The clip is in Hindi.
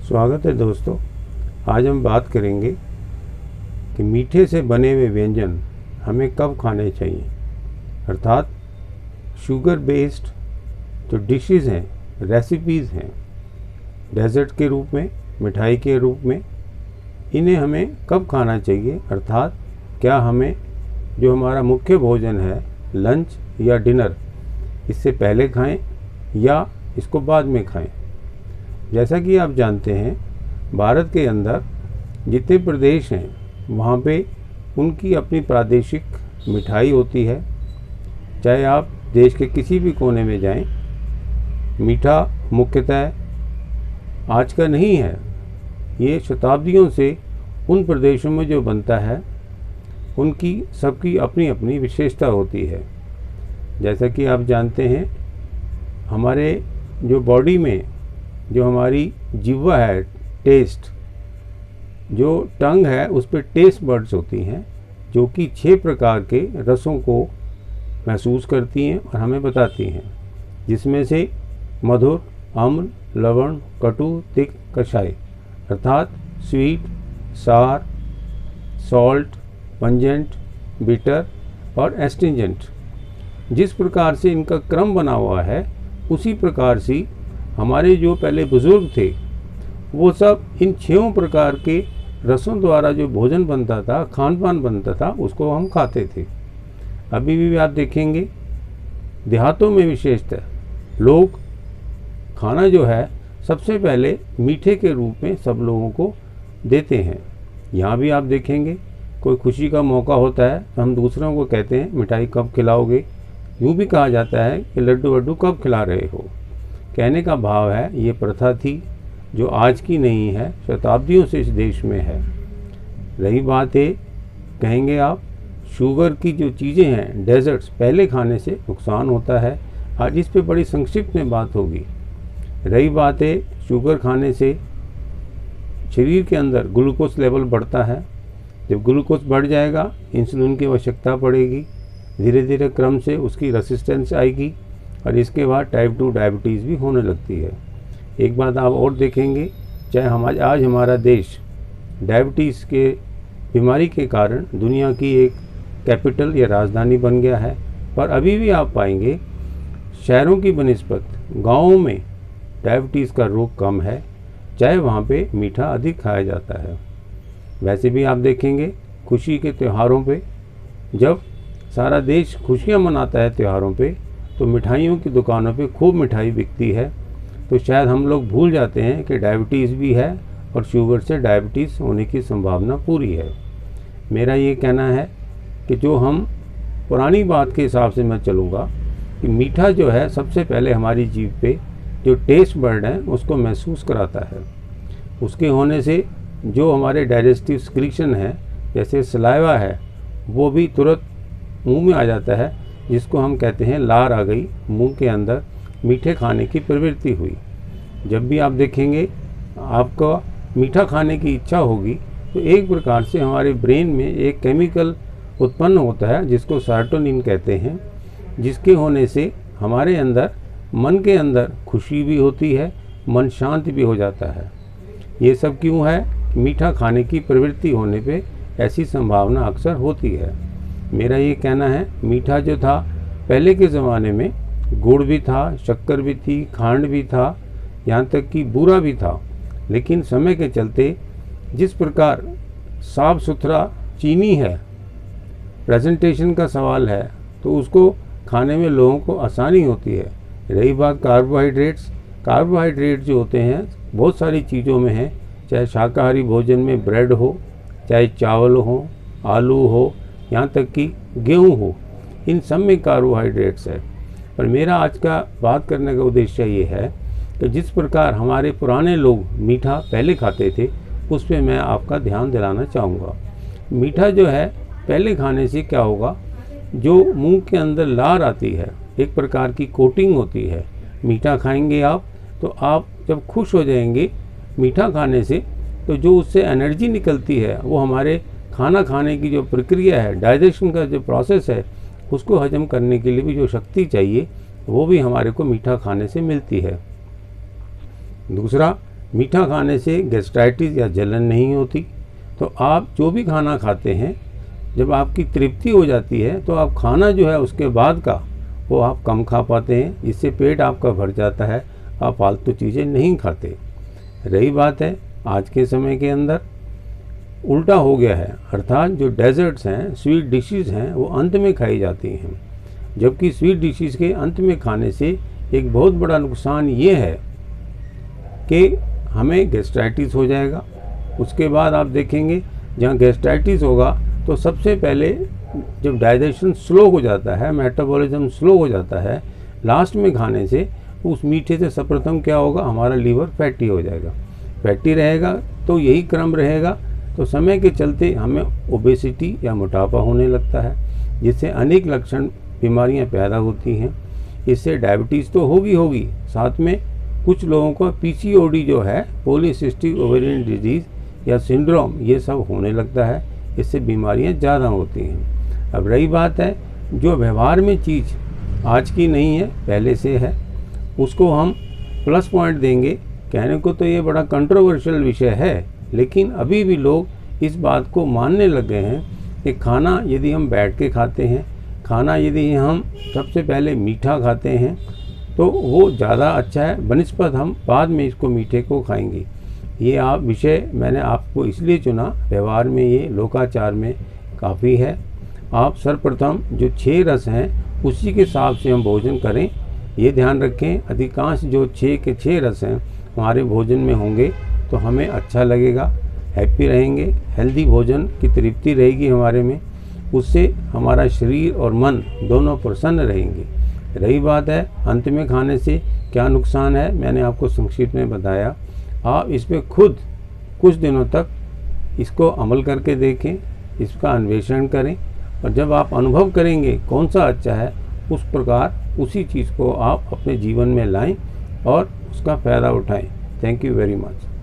स्वागत है दोस्तों। आज हम बात करेंगे कि मीठे से बने हुए व्यंजन हमें कब खाने चाहिए, अर्थात शुगर बेस्ड जो डिशेस हैं, रेसिपीज़ हैं, डेजर्ट के रूप में, मिठाई के रूप में, इन्हें हमें कब खाना चाहिए। अर्थात क्या हमें जो हमारा मुख्य भोजन है, लंच या डिनर, इससे पहले खाएं या इसको बाद में खाएं। जैसा कि आप जानते हैं, भारत के अंदर जितने प्रदेश हैं वहाँ पे उनकी अपनी प्रादेशिक मिठाई होती है। चाहे आप देश के किसी भी कोने में जाएं, मीठा मुख्यतः आज का नहीं है, ये शताब्दियों से उन प्रदेशों में जो बनता है उनकी सबकी अपनी अपनी विशेषता होती है। जैसा कि आप जानते हैं, हमारे जो बॉडी में जो हमारी जिह्वा है, टेस्ट, जो टंग है, उस पर टेस्ट बर्ड्स होती हैं जो कि 6 प्रकार के रसों को महसूस करती हैं और हमें बताती हैं, जिसमें से मधुर, अम्ल, लवण, कटु, तिक्त, कषाय, अर्थात स्वीट, सार, सॉल्ट, पंजेंट, बिटर और एस्टिंजेंट। जिस प्रकार से इनका क्रम बना हुआ है, उसी प्रकार से हमारे जो पहले बुज़ुर्ग थे वो सब इन 6 प्रकार के रसों द्वारा जो भोजन बनता था, खान पान बनता था, उसको हम खाते थे। अभी भी आप देखेंगे देहातों में विशेषतः लोग खाना जो है सबसे पहले मीठे के रूप में सब लोगों को देते हैं। यहाँ भी आप देखेंगे कोई खुशी का मौका होता है तो हम दूसरों को कहते हैं मिठाई कब खिलाओगे। यूँ भी कहा जाता है कि लड्डू वड्डू कब खिला रहे हो। कहने का भाव है ये प्रथा थी जो आज की नहीं है, शताब्दियों से इस देश में है। रही बात है, कहेंगे आप, शुगर की जो चीज़ें हैं, डेजर्ट्स, पहले खाने से नुकसान होता है। आज इस पे बड़ी संक्षिप्त में बात होगी। रही बात है, शुगर खाने से शरीर के अंदर ग्लूकोज लेवल बढ़ता है। जब ग्लूकोज बढ़ जाएगा, इंसुलिन की आवश्यकता पड़ेगी, धीरे धीरे क्रम से उसकी रेसिस्टेंस आएगी और इसके बाद टाइप 2 डायबिटीज़ भी होने लगती है। एक बात आप और देखेंगे, चाहे आज हमारा देश डायबिटीज़ के बीमारी के कारण दुनिया की एक कैपिटल या राजधानी बन गया है, पर अभी भी आप पाएंगे शहरों की बनिस्बत गाँवों में डायबिटीज़ का रोग कम है, चाहे वहाँ पे मीठा अधिक खाया जाता है। वैसे भी आप देखेंगे खुशी के त्योहारों पे, जब सारा देश खुशियाँ मनाता है त्योहारों पे, तो मिठाइयों की दुकानों पे खूब मिठाई बिकती है। तो शायद हम लोग भूल जाते हैं कि डायबिटीज़ भी है और शुगर से डायबिटीज़ होने की संभावना पूरी है। मेरा ये कहना है कि जो हम पुरानी बात के हिसाब से मैं चलूँगा कि मीठा जो है सबसे पहले हमारी जीभ पे जो टेस्ट बर्ड है उसको महसूस कराता है। उसके होने से जो हमारे डाइजेस्टिव सिक्रीशन है, जैसे सलाइवा है, वो भी तुरंत मुंह में आ जाता है, जिसको हम कहते हैं लार आ गई, मुंह के अंदर मीठे खाने की प्रवृत्ति हुई। जब भी आप देखेंगे आपको मीठा खाने की इच्छा होगी तो एक प्रकार से हमारे ब्रेन में एक केमिकल उत्पन्न होता है जिसको सेरोटोनिन कहते हैं, जिसके होने से हमारे अंदर, मन के अंदर खुशी भी होती है, मन शांत भी हो जाता है। ये सब क्यों है? मीठा खाने की प्रवृत्ति होने पे ऐसी संभावना अक्सर होती है। मेरा ये कहना है, मीठा जो था पहले के ज़माने में, गुड़ भी था, शक्कर भी थी, खांड भी था, यहाँ तक कि बूरा भी था, लेकिन समय के चलते जिस प्रकार साफ सुथरा चीनी है, प्रेजेंटेशन का सवाल है, तो उसको खाने में लोगों को आसानी होती है। रही बात कार्बोहाइड्रेट्स, कार्बोहाइड्रेट जो होते हैं बहुत सारी चीज़ों में हैं, चाहे शाकाहारी भोजन में ब्रेड हो, चाहे चावल हो, आलू हो, यहाँ तक कि गेहूँ हो, इन सब में कार्बोहाइड्रेट्स है। पर मेरा आज का बात करने का उद्देश्य ये है कि जिस प्रकार हमारे पुराने लोग मीठा पहले खाते थे, उस पर मैं आपका ध्यान दिलाना चाहूँगा। मीठा जो है पहले खाने से क्या होगा, जो मुंह के अंदर लार आती है, एक प्रकार की कोटिंग होती है। मीठा खाएंगे आप तो आप जब खुश हो जाएंगे मीठा खाने से, तो जो उससे एनर्जी निकलती है वो हमारे खाना खाने की जो प्रक्रिया है, डाइजेशन का जो प्रोसेस है, उसको हजम करने के लिए भी जो शक्ति चाहिए वो भी हमारे को मीठा खाने से मिलती है। दूसरा, मीठा खाने से गैस्ट्राइटिस या जलन नहीं होती। तो आप जो भी खाना खाते हैं, जब आपकी तृप्ति हो जाती है तो आप खाना जो है उसके बाद का वो आप कम खा पाते हैं, जिससे पेट आपका भर जाता है, आप फालतू चीज़ें नहीं खाते। रही बात है आज के समय के अंदर उल्टा हो गया है, अर्थात जो डेजर्ट्स हैं, स्वीट डिशेस हैं, वो अंत में खाई जाती हैं, जबकि स्वीट डिशेस के अंत में खाने से एक बहुत बड़ा नुकसान ये है कि हमें गैस्ट्राइटिस हो जाएगा। उसके बाद आप देखेंगे जहाँ गैस्ट्राइटिस होगा तो सबसे पहले जब डाइजेशन स्लो हो जाता है, मेटाबॉलिज्म स्लो हो जाता है, लास्ट में खाने से उस मीठे से सर्वप्रथम क्या होगा, हमारा लीवर फैटी हो जाएगा। फैटी रहेगा तो यही क्रम रहेगा, तो समय के चलते हमें ओबेसिटी या मोटापा होने लगता है, जिससे अनेक लक्षण बीमारियां पैदा होती हैं। इससे डायबिटीज़ तो होगी, साथ में कुछ लोगों को पीसीओडी जो है, पॉलीसिस्टिक ओवेरियन डिजीज़ या सिंड्रोम, ये सब होने लगता है। इससे बीमारियां ज़्यादा होती हैं। अब रही बात है जो व्यवहार में चीज़ आज की नहीं है, पहले से है, उसको हम प्लस पॉइंट देंगे। कहने को तो ये बड़ा कंट्रोवर्शियल विषय है, लेकिन अभी भी लोग इस बात को मानने लग गए हैं कि खाना यदि हम बैठ के खाते हैं, खाना यदि हम सबसे पहले मीठा खाते हैं तो वो ज़्यादा अच्छा है, बनिस्बत हम बाद में इसको मीठे को खाएंगे। ये आप विषय मैंने आपको इसलिए चुना, व्यवहार में ये लोकाचार में काफ़ी है। आप सर्वप्रथम जो 6 रस हैं उसी के हिसाब से हम भोजन करें, ये ध्यान रखें। अधिकांश जो 6 के 6 रस हैं हमारे भोजन में होंगे तो हमें अच्छा लगेगा, हैप्पी रहेंगे, हेल्दी भोजन की तृप्ति रहेगी हमारे में, उससे हमारा शरीर और मन दोनों प्रसन्न रहेंगे। रही बात है अंत में खाने से क्या नुकसान है, मैंने आपको संक्षिप्त में बताया। आप इस पर खुद कुछ दिनों तक इसको अमल करके देखें, इसका अन्वेषण करें, और जब आप अनुभव करेंगे कौन सा अच्छा है, उस प्रकार उसी चीज़ को आप अपने जीवन में लाएं और उसका फ़ायदा उठाएं। Thank you very much.